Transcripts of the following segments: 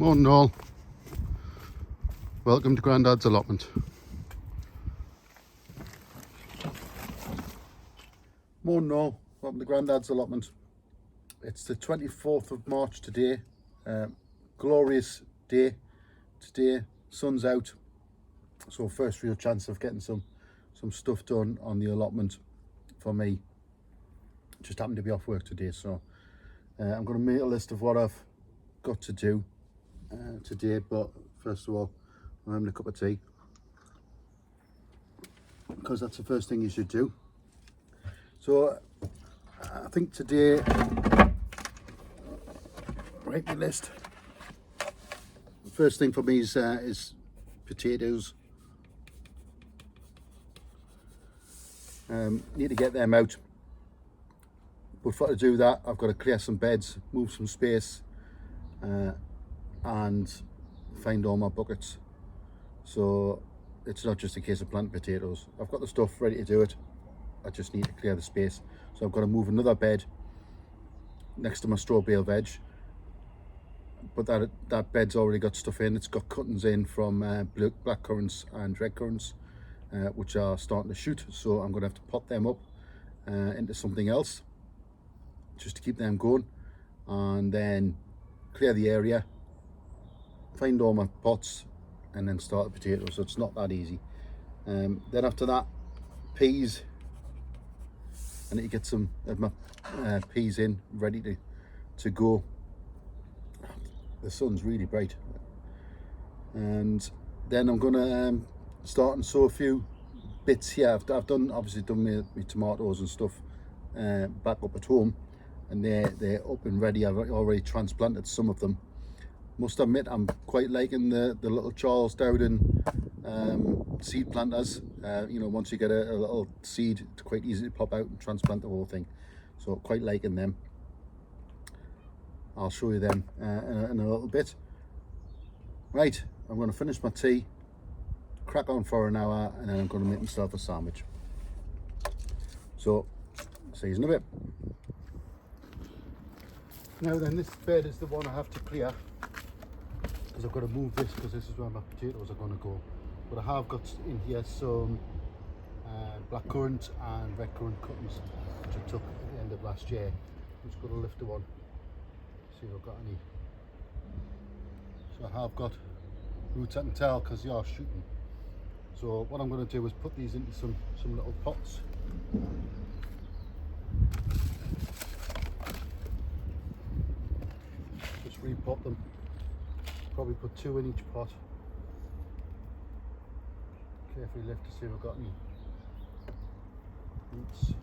Morning all, welcome to Grandad's Allotment. Morning all, welcome to Grandad's Allotment. It's the 24th of March today, glorious day today, sun's out, so first real chance of getting some stuff done on the allotment for me. Just happened to be off work today, so I'm going to make a list of what I've got to do today, but first of all I'm having a cup of tea because that's the first thing you should do. So I think today, write my list. The first thing for me is potatoes. Need to get them out, but for to do that I've got to clear some beds, move some space, and find all my buckets. So it's not just a case of planting potatoes. I've got the stuff ready to do it, I just need to clear the space. So I've got to move another bed next to my straw bale veg, but that bed's already got stuff in. It's got cuttings in from black currants and red currants, which are starting to shoot, so I'm going to have to pot them up into something else just to keep them going, and then clear the area, find all my pots, and then start the potatoes. So it's not that easy. Then after that, peas. I need to get some of my peas in, ready to go. The sun's really bright, and then I'm gonna start and sow a few bits here. I've obviously done my tomatoes and stuff back up at home, and they're up and ready. I've already transplanted some of them. Must admit, I'm quite liking the little Charles Dowden seed planters. You know, once you get a little seed, it's quite easy to pop out and transplant the whole thing. So quite liking them. I'll show you them in a little bit. Right, I'm going to finish my tea, crack on for an hour, and then I'm going to make myself a sandwich. So, see you in a bit. Now then, this bed is the one I have to clear, because I've got to move this, because this is where my potatoes are going to go. But I have got in here some black currant and red currant cuttings, which I took at the end of last year. I'm just going to lift the one, see if I've got any. So I have got roots, I can tell, because they are shooting. So what I'm going to do is put these into some little pots. Just repot them. Probably put 2 in each pot. Carefully lift to see if I've got any roots.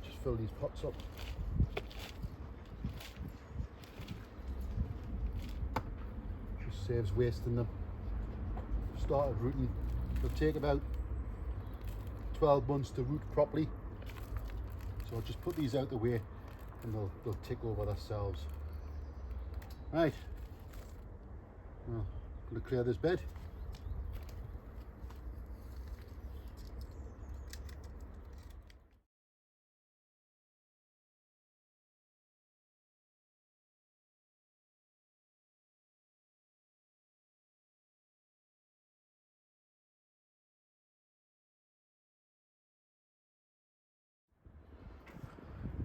Just fill these pots up. Just saves wasting them. Started rooting. It'll take about 12 months to root properly. So I'll just put these out the way and they'll tick over themselves. Right, well, I'm going to clear this bed.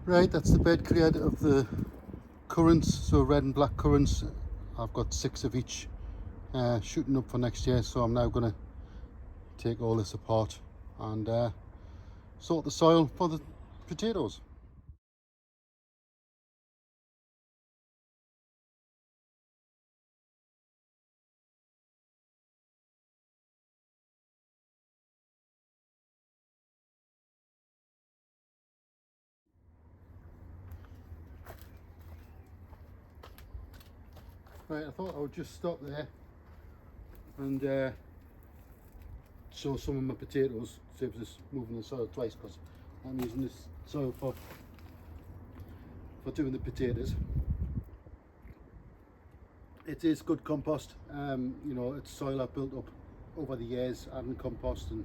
Right, that's the bed cleared of the currants, so red and black currants. I've got 6 of each shooting up for next year, so I'm now going to take all this apart and sort the soil for the potatoes. Right, I thought I would just stop there and sow some of my potatoes, saves us moving the soil twice, because I'm using this soil for doing the potatoes. It is good compost. You know, it's soil I've built up over the years, adding compost and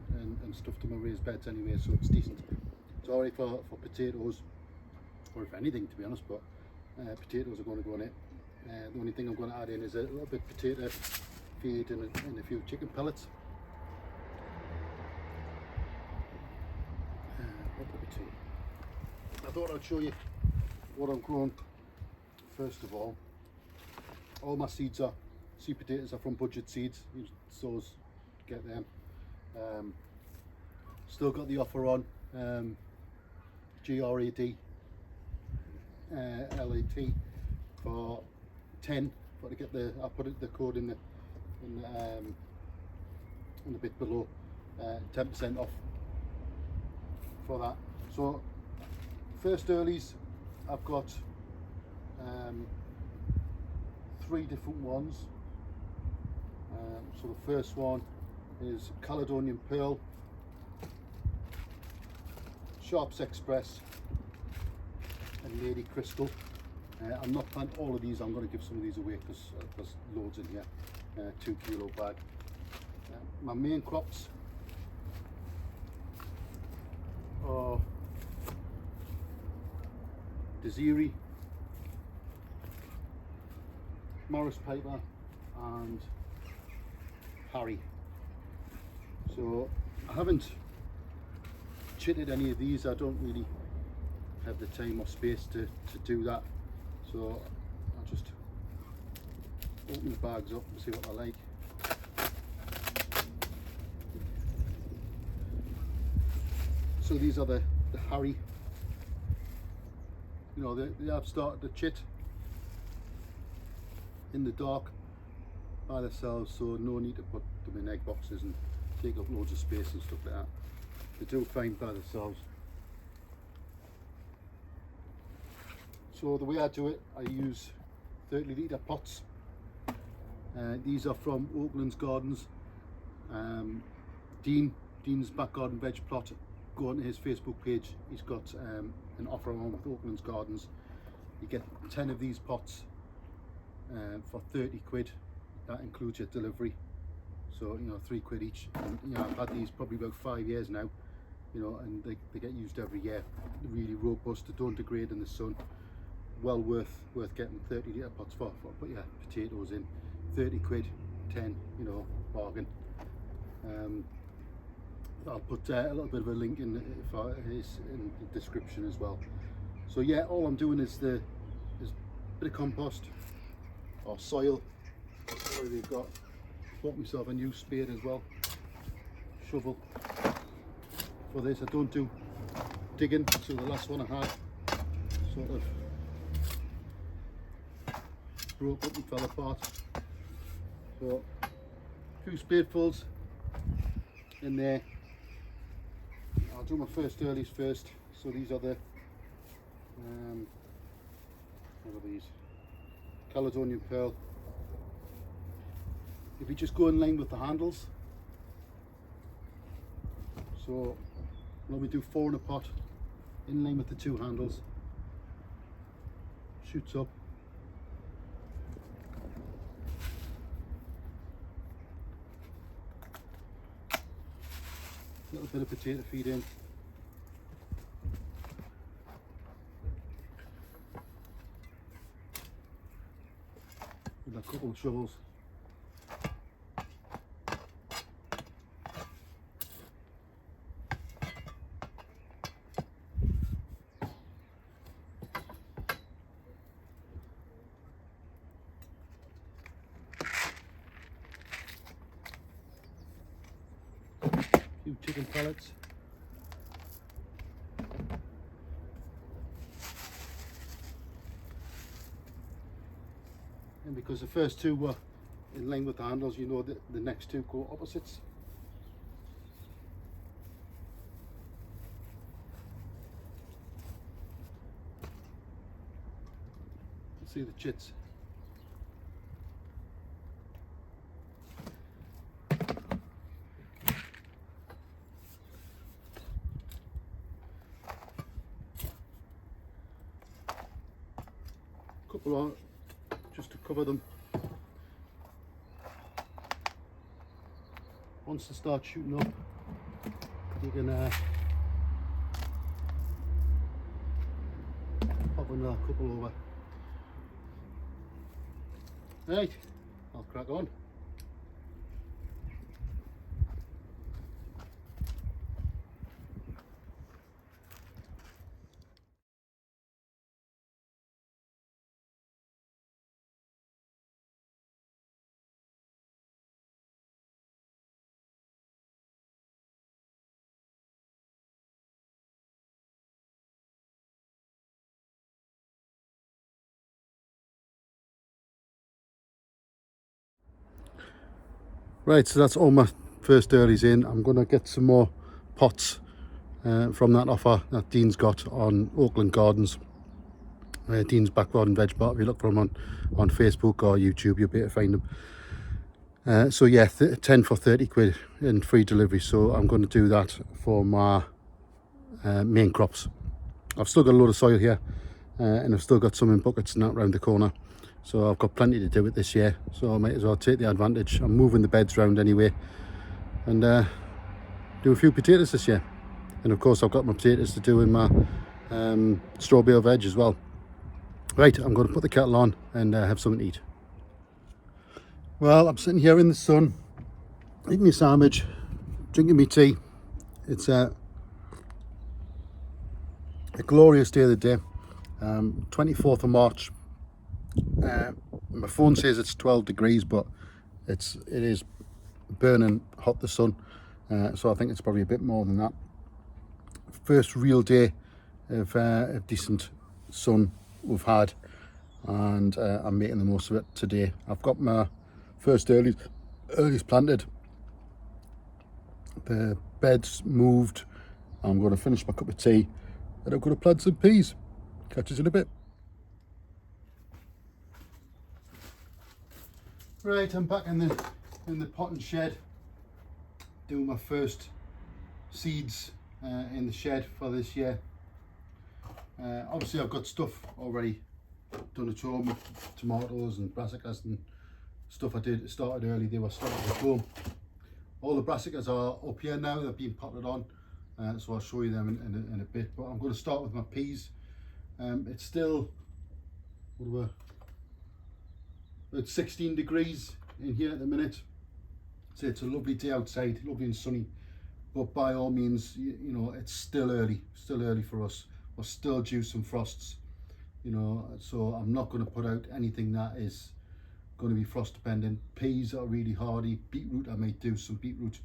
stuff to my raised beds anyway, so it's decent. It's alright for potatoes. or if anything, to be honest, but potatoes are going to go in it. The only thing I'm going to add in is a little bit of potato feed and a few chicken pellets. I thought I'd show you what I've grown. First of all my seed potatoes are from Budget Seeds. Stores get them. Still got the offer on GRAD LAT for 10. Got to get I put the code in the bit below. 10% off for that. So first earlies, I've got 3 different ones. So the first one is Caledonian Pearl, Sharps Express, and Lady Crystal. I'm not planting all of these. I'm going to give some of these away because there's loads in here. 2 kilo bag. My main crops are Desiree, Morris Piper, and Harry. So I haven't chitted any of these. I don't really have the time or space to do that. So I'll just open the bags up and see what I like. So these are the Harry. You know, they have started to chit in the dark by themselves, so no need to put them in egg boxes and take up loads of space and stuff like that. They do fine by themselves. So the way I do it, I use 30-litre pots. These are from Oakland's Gardens. Dean's Back Garden Veg Plot. Go onto his Facebook page. He's got an offer on with Oakland's Gardens. You get 10 of these pots for 30 quid. That includes your delivery. So, you know, 3 quid each. And, you know, I've had these probably about 5 years now. You know, and they get used every year. They're really robust. They don't degrade in the sun. Well worth getting 30-litre pots for. Put your potatoes in. 30 quid, 10. You know, bargain. I'll put a little bit of a link in for his in the description as well. So yeah, all I'm doing is a bit of compost or soil. What they've got. Bought myself a new spade as well. Shovel for this. I don't do digging, so the last one I had sort of broke up and fell apart. So a few spadefuls in there. I'll do my first earlies first. So these are the what are these? Caledonian Pearl. If you just go in line with the handles, so when we do 4 in a pot, in line with the 2 handles, shoots up. A little bit of potato feed in. With a couple of shovels. Few chicken pellets. And because the first 2 were in line with the handles, you know that the next 2 go opposites. See the chits. Couple on just to cover them. Once they start shooting up, you can pop another couple over. Right, I'll crack on. Right, so that's all my first earlies in. I'm going to get some more pots from that offer that Dean's got on Oakland Gardens. Dean's Backyard and Veg Bar. If you look for them on Facebook or YouTube, you'll be able to find them. So yeah, 10 for 30 quid in free delivery. So I'm going to do that for my main crops. I've still got a load of soil here, and I've still got some in buckets and that round the corner. So I've got plenty to do it this year, so I might as well take the advantage. I'm moving the beds around anyway, and do a few potatoes this year. And of course I've got my potatoes to do in my straw bale veg as well. Right, I'm going to put the kettle on and have something to eat. Well, I'm sitting here in the sun, eating my sandwich, drinking my tea. It's a glorious day of the day, 24th of March. My phone says it's 12 degrees, but it is burning hot, the sun, so I think it's probably a bit more than that. First real day of decent sun we've had, and I'm making the most of it today. I've got my first earlies planted, the beds moved. I'm going to finish my cup of tea and I'm going to plant some peas. Catch us in a bit. Right, I'm back in the potting shed, doing my first seeds in the shed for this year. Obviously I've got stuff already done at home, tomatoes and brassicas and stuff I started early. They were started at home. All the brassicas are up here now, they've been potted on, so I'll show you them in a bit. But I'm going to start with my peas. It's still, it's 16 degrees in here at the minute, so it's a lovely day outside, lovely and sunny, but by all means, you know, it's still early for us. We're still due some frosts, you know, so I'm not going to put out anything that is going to be frost dependent. Peas are really hardy. Beetroot, I might do some beetroot,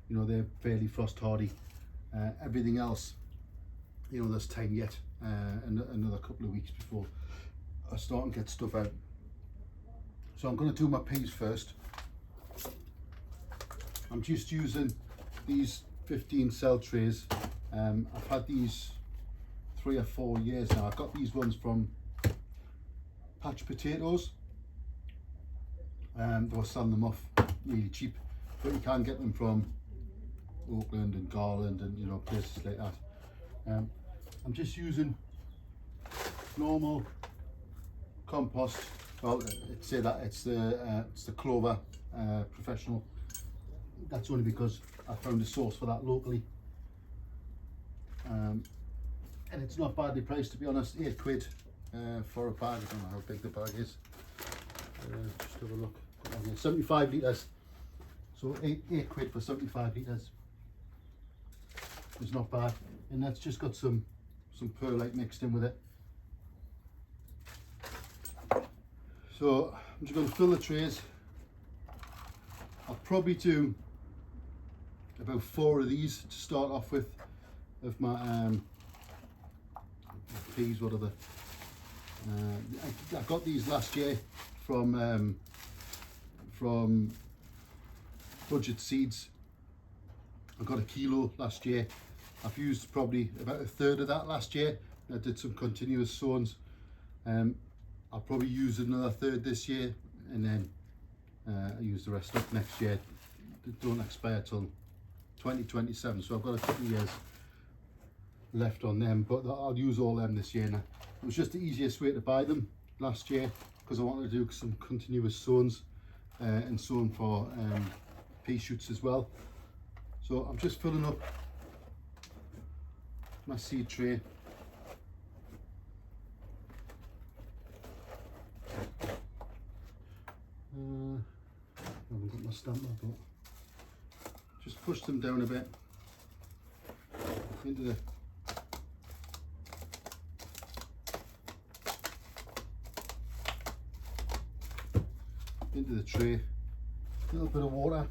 you know, they're fairly frost hardy. Everything else, you know, there's time yet, another couple of weeks before I start and get stuff out. So I'm going to do my peas first. I'm just using these 15 cell trays. I've had these 3 or 4 years now. I got these ones from Patch Potatoes. They were selling them off really cheap, but you can get them from Oakland and Garland and, you know, places like that. I'm just using normal compost. Well, say that it's the Clover Professional. That's only because I found a source for that locally, and it's not badly priced, to be honest. 8 quid for a bag. I don't know how big the bag is. Just have a look. 75 litres, so 8 quid for 75 litres is not bad, and that's just got some perlite mixed in with it. So I'm just going to fill the trays. I'll probably do about 4 of these to start off with, of my peas. What are they? I got these last year from Budget Seeds. I got 1 kilo last year. I've used probably about 1/3 of that last year. I did some continuous sowings. I'll probably use another 1/3 this year, and then I use the rest up next year. They don't expire till 2027, so I've got a couple of years left on them, but I'll use all them this year now. It was just the easiest way to buy them last year, because I wanted to do some continuous sowings and sowing for pea shoots as well. So I'm just filling up my seed tray. I haven't got my stamper, but just push them down a bit into the tray. A little bit of water.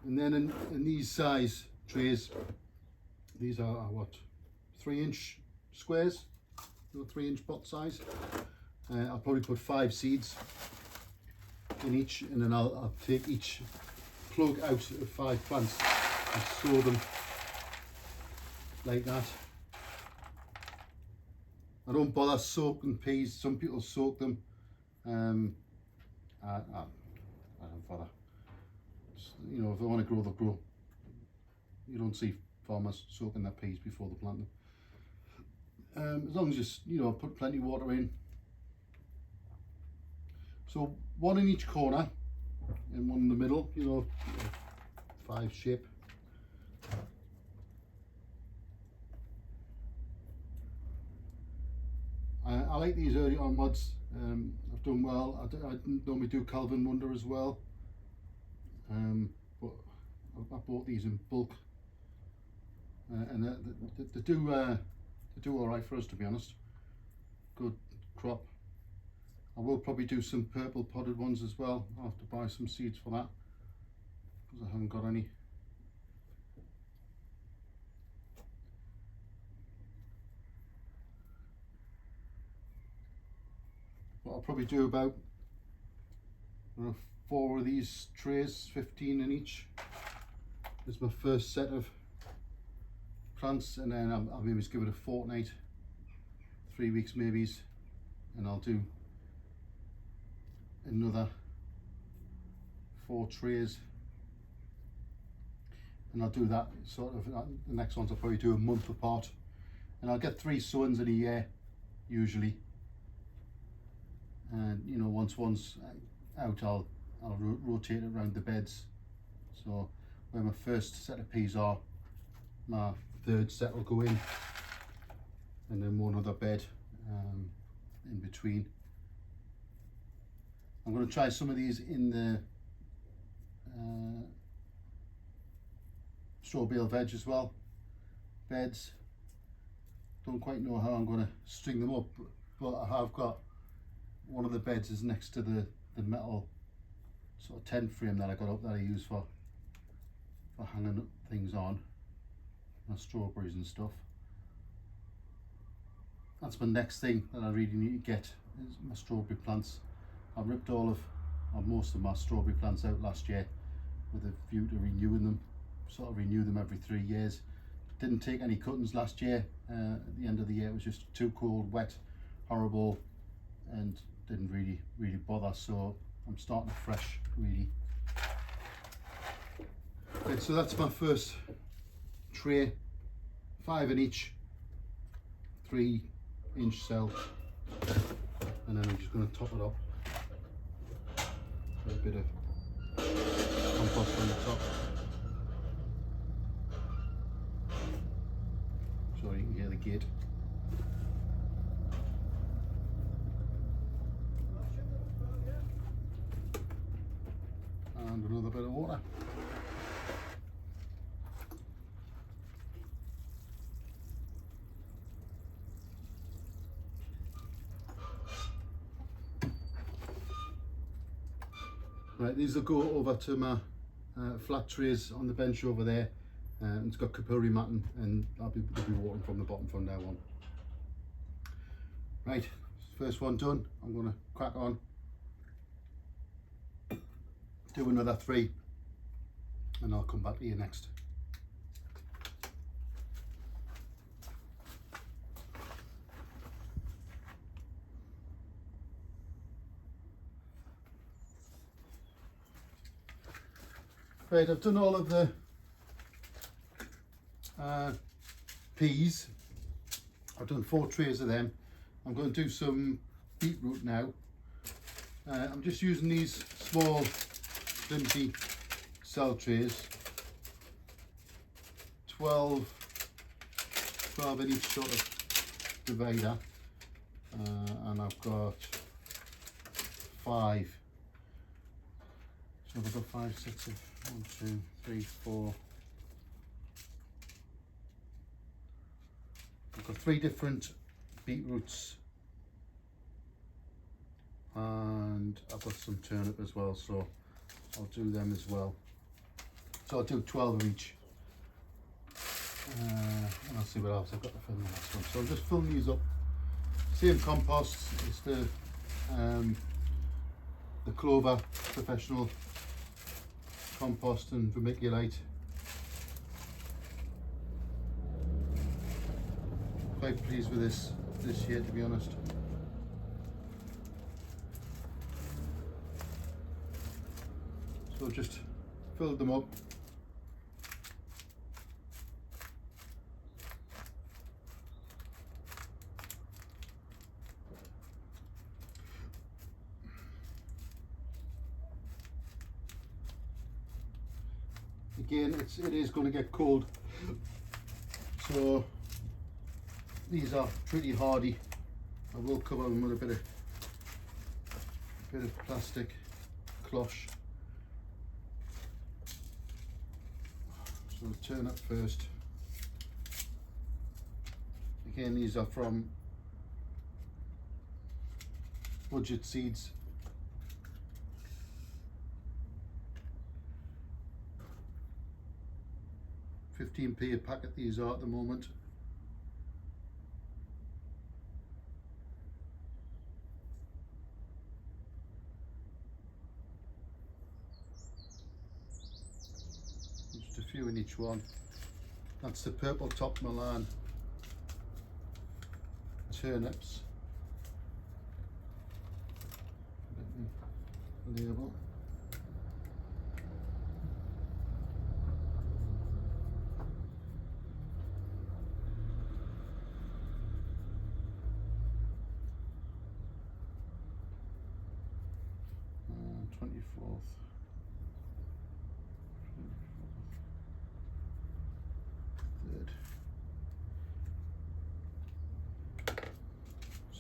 And then in these size trays, these are what, 3-inch squares, 3-inch pot size. I'll probably put 5 seeds in each, and then I'll take each plug out of 5 plants and store them like that. I don't bother soaking peas. Some people soak them. I don't bother. You know, if they want to grow, they'll grow. You don't see farmers soaking their peas before they plant them. As long as you know, put plenty of water in. So 1 in each corner and 1 in the middle, you know, 5 shape. I like these early on mods. I've done well. I normally do Calvin Wonder as well, but I bought these in bulk, and they do all right for us, to be honest. Good crop. I will probably do some purple potted ones as well. I'll have to buy some seeds for that because I haven't got any. But I'll probably do about 4 of these trays, 15 in each. This is my first set of plants, and then I'll maybe just give it a fortnight, 3 weeks maybe, and I'll do another 4 trays, and I'll do that sort of, the next ones I'll probably do a month apart, and I'll get 3 sowings in a year usually. And you know, once one's out, I'll rotate it around the beds. So where my first set of peas are, my 3rd set will go in, and then 1 other bed in between. I'm going to try some of these in the straw bale veg as well. Beds. Don't quite know how I'm going to string them up, but I have got one of the beds is next to the metal sort of tent frame that I got up that I use for hanging up things on, my strawberries and stuff. That's my next thing that I really need to get, is my strawberry plants. I ripped most of my strawberry plants out last year with a view to renewing them, sort of renew them every 3 years. Didn't take any cuttings last year. At the end of the year it was just too cold, wet, horrible, and didn't really bother, so I'm starting afresh really. Okay, so that's my first tray, 5 in each, 3-inch cell, and then I'm just going to top it up with a bit of compost on the top. So you can hear the gate. And another bit of water. Right, these will go over to my flat trays on the bench over there. It's got capillary matting, and I'll be watering from the bottom from now on. Right, first one done. I'm going to crack on, do another 3, and I'll come back to you next. Right, I've done all of the peas. I've done 4 trays of them. I'm going to do some beetroot now. I'm just using these small flimsy cell trays, 12 in each sort of divider, and I've got 5. So I've got 5 sets of 1, 2, 3, 4. I've got 3 different beetroots, and I've got some turnip as well, so I'll do them as well. So I'll do 12 of each, and I'll see what else I've got to fill in the next one. So I'm just filling these up. Same compost. It's the Clover Professional compost and vermiculite. Quite pleased with this year, to be honest. So just filled them up. Again, it is going to get cold, so these are pretty hardy. I will cover them with a bit of plastic cloche. So I'll turn up first. Again, these are from Budget Seeds. 15p a packet these are at the moment. Just a few in each one. That's the purple top Milan turnips. Label.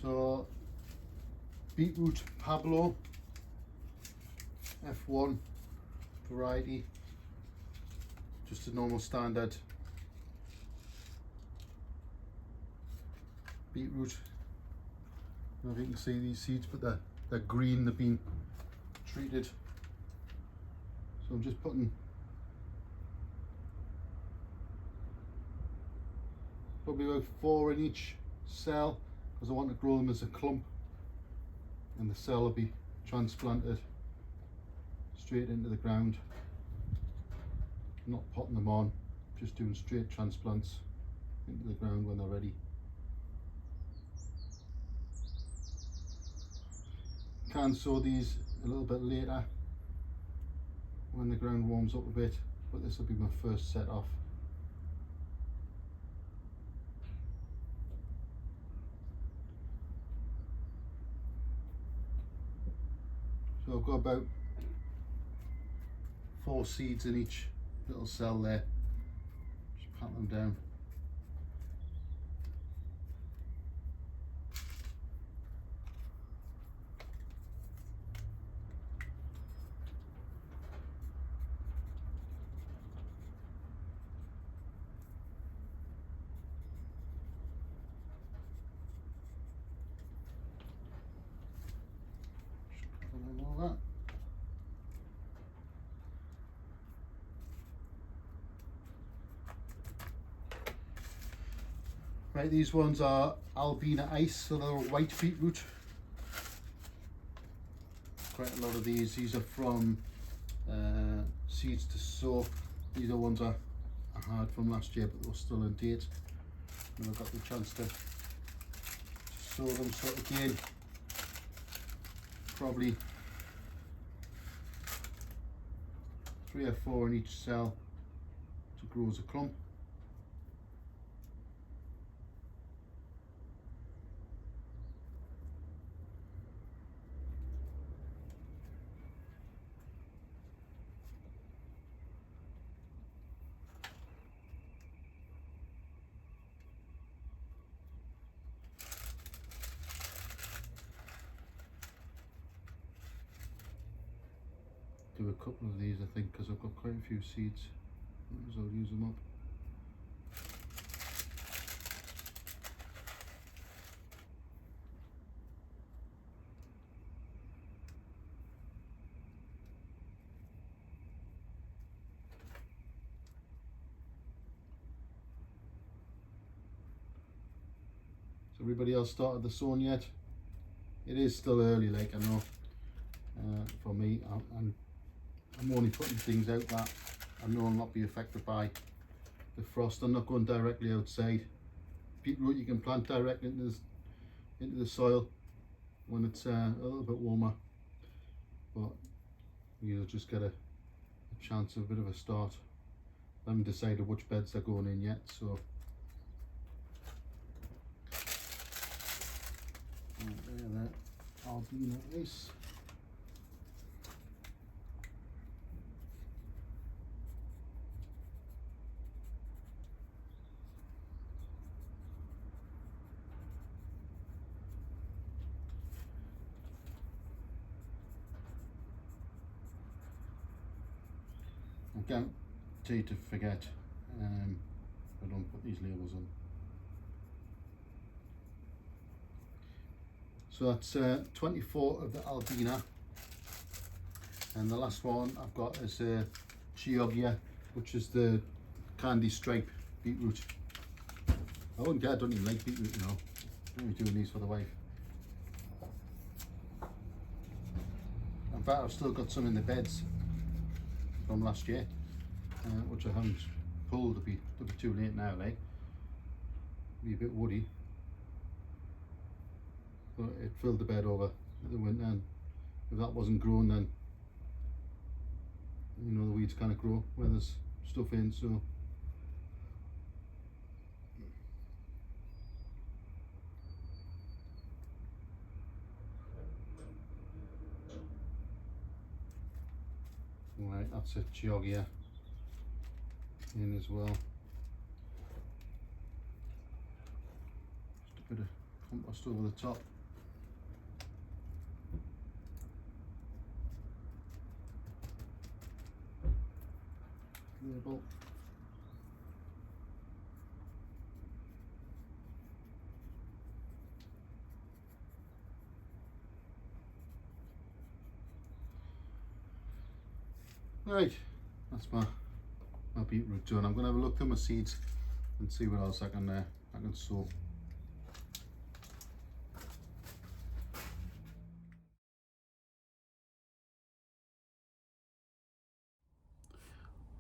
So beetroot Pablo F1 variety, just a normal standard beetroot. I don't know if you can see these seeds, but they're green, they've been treated. So I'm just putting probably about 4 in each cell, because I want to grow them as a clump, and the cell will be transplanted straight into the ground. I'm not potting them on, just doing straight transplants into the ground when they're ready. Can sow these a little bit later when the ground warms up a bit, but this will be my first set off. So I've got about 4 seeds in each little cell there. Just pat them down. All that. Right, these ones are Albina Ice, so they're white beetroot. Quite a lot of these are from Seeds to Sow. These are ones I had from last year, but they were still in date. And I got the chance to sow them. So again, probably 3 or 4 in each cell to grow as a clump. do a couple of these, I think, because I've got quite a few seeds. So I'll use them up. So everybody else started the sowing yet? It is still early, like, I know. For me, I'm only putting things out that I know will not be affected by the frost. I'm not going directly outside. Beetroot you can plant directly into the soil when it's a little bit warmer, but you'll just get a chance of a bit of a start. I haven't decided which beds they're going in yet, so there that Albina is. I guarantee to forget if I don't put these labels on. So that's 24 of the Albina, and the last one I've got is Georgia, which is the candy stripe beetroot. I don't even like beetroot, you know. I'm only doing these for the wife. In fact, I've still got some in the beds from last year, which I haven't pulled. It'll be too late now, like. It'll be a bit woody. But it filled the bed over the winter, and if that wasn't grown, then you know the weeds kind of grow where there's stuff in. So right, that's a Georgia in as well. Just a bit of compost over the top. Label. Right, that's my beetroot done. I'm going to have a look through my seeds and see what else I can sow.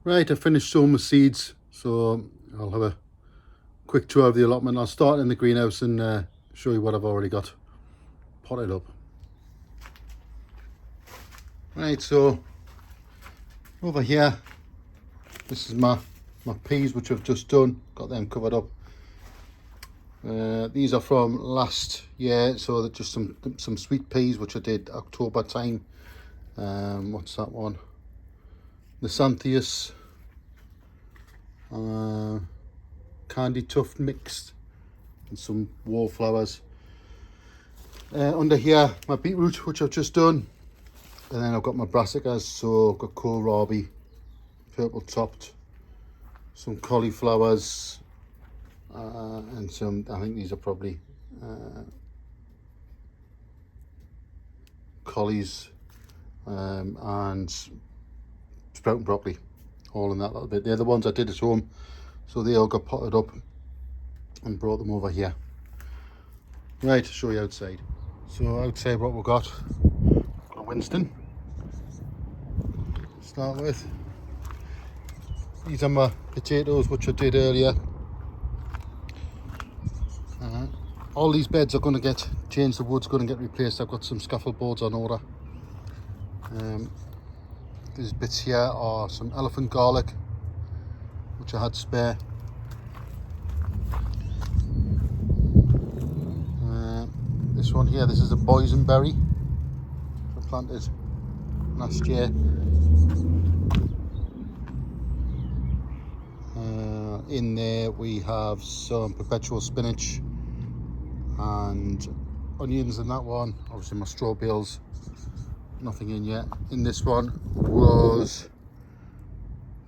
Right, I finished sowing my seeds, so I'll have a quick tour of the allotment. I'll start in the greenhouse and show you what I've already got potted up. Right, so over here, this is my peas, which I've just done, got them covered up. These are from last year, so they're just some sweet peas, which I did October time. What's that one? The Xanthias, candy tuft mixed, and some wallflowers. Under here, my beetroot, which I've just done, and then I've got my brassicas, so I've got kohlrabi, purple topped, some cauliflowers, and some, I think these are probably collies, and sprouting broccoli, all in that little bit. They're the ones I did at home, so they all got potted up and brought them over here. Right, to show you outside. So outside what we've got a Winston. Start with. These are my potatoes, which I did earlier. All these beds are going to get changed, the wood's going to get replaced. I've got some scaffold boards on order. These bits here are some elephant garlic, which I had spare. This one here, this is a boysenberry I planted last year. In there we have some perpetual spinach and onions in that one, obviously my straw bales nothing in yet. In this one was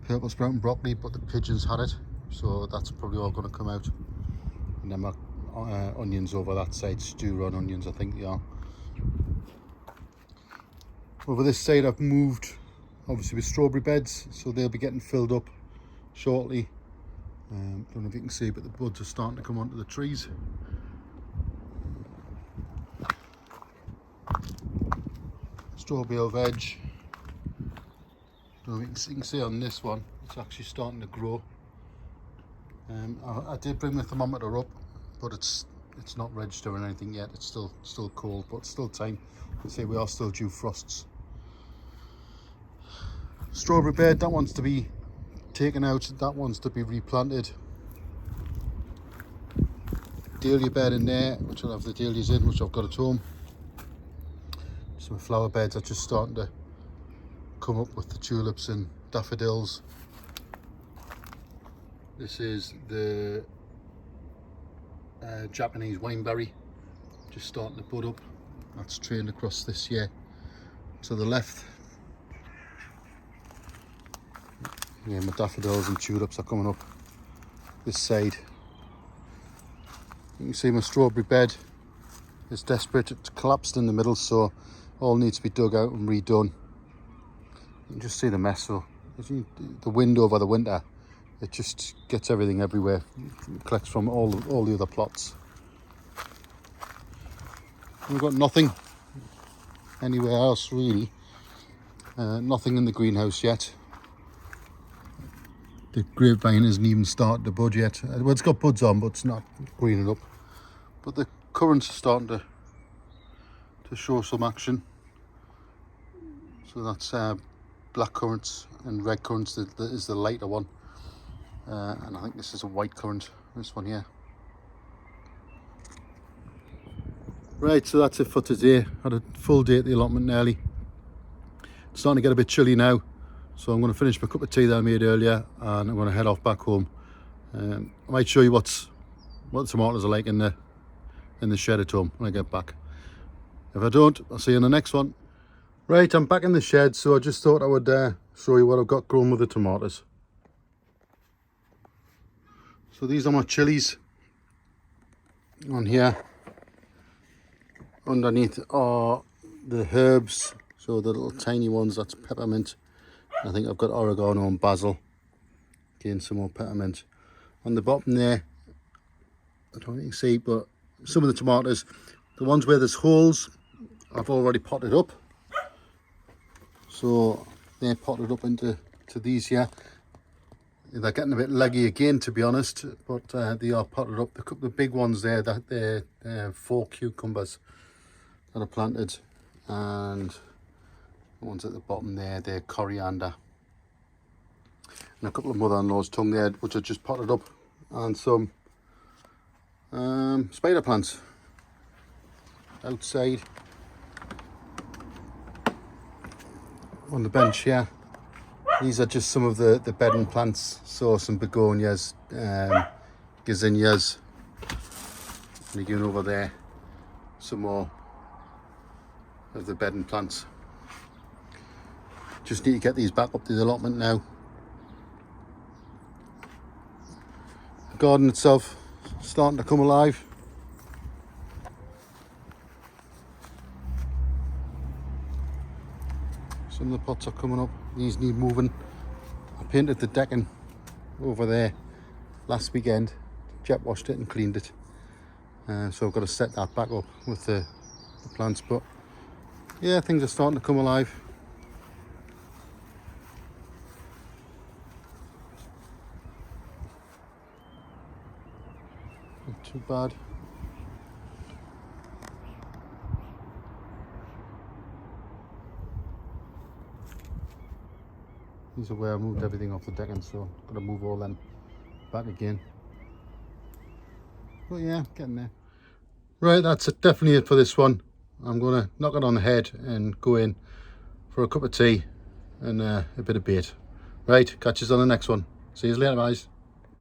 purple sprout and broccoli, but the pigeons had it, so that's probably all going to come out. And then my onions over that side, stew run onions I think they are. Over this side I've moved obviously with strawberry beds, so they'll be getting filled up shortly. Don't know if you can see, but the buds are starting to come onto the trees. Strawberry veg. Don't know if you can see on this one, it's actually starting to grow. I did bring the thermometer up, but it's not registering anything yet. It's still cold, but still time. You see, we are still due frosts. Strawberry bed, that one's to be taken out, that one's to be replanted. Dahlia bed in there, which I'll have the dahlias in, which I've got at home. Some flower beds are just starting to come up with the tulips and daffodils. This is the Japanese wineberry, just starting to bud up. That's trained across this year. To the left, yeah, my daffodils and tulips are coming up this side. You can see my strawberry bed is desperate. It's collapsed in the middle, so all needs to be dug out and redone. You can just see the mess. So the wind over the winter, it just gets everything everywhere. It collects from all the other plots. We've got nothing anywhere else really. Nothing in the greenhouse yet. The grapevine hasn't even started to bud yet. Well, it's got buds on, but it's not greening up. But the currants are starting to show some action. So that's black currants and red currants. That is the lighter one. And I think this is a white currant, this one here. Right, so that's it for today. Had a full day at the allotment nearly. It's starting to get a bit chilly now, so I'm going to finish my cup of tea that I made earlier, and I'm going to head off back home. I might show you what the tomatoes are like in the shed at home when I get back. If I don't, I'll see you in the next one. Right, I'm back in the shed, so I just thought I would show you what I've got growing with the tomatoes. So these are my chilies on here. Underneath are the herbs, so the little tiny ones, that's peppermint. I think I've got oregano and basil. Again, some more peppermint. On the bottom there, I don't know if you can see, but some of the tomatoes, the ones where there's holes, I've already potted up. So they're potted up into these here. They're getting a bit leggy again, to be honest, but they are potted up. The big ones there, that they're 4 cucumbers that are planted, and the ones at the bottom there, they're coriander, and a couple of mother-in-law's tongue there, which are just potted up, and some spider plants outside on the bench here. These are just some of the bedding plants, so some begonias, gazinias, and again over there some more of the bedding plants. Just need to get these back up to the allotment now. The garden itself starting to come alive. Some of the pots are coming up. These need moving. I painted the decking over there last weekend, jet washed it and cleaned it, so I've got to set that back up with the plants. But yeah, things are starting to come alive. Not too bad. These are where I moved everything off the decking, so I've got to move all them back again. But yeah, getting there. Right, that's it, definitely it for this one. I'm going to knock it on the head and go in for a cup of tea and a bit of bait. Right, catch us on the next one. See you later, guys.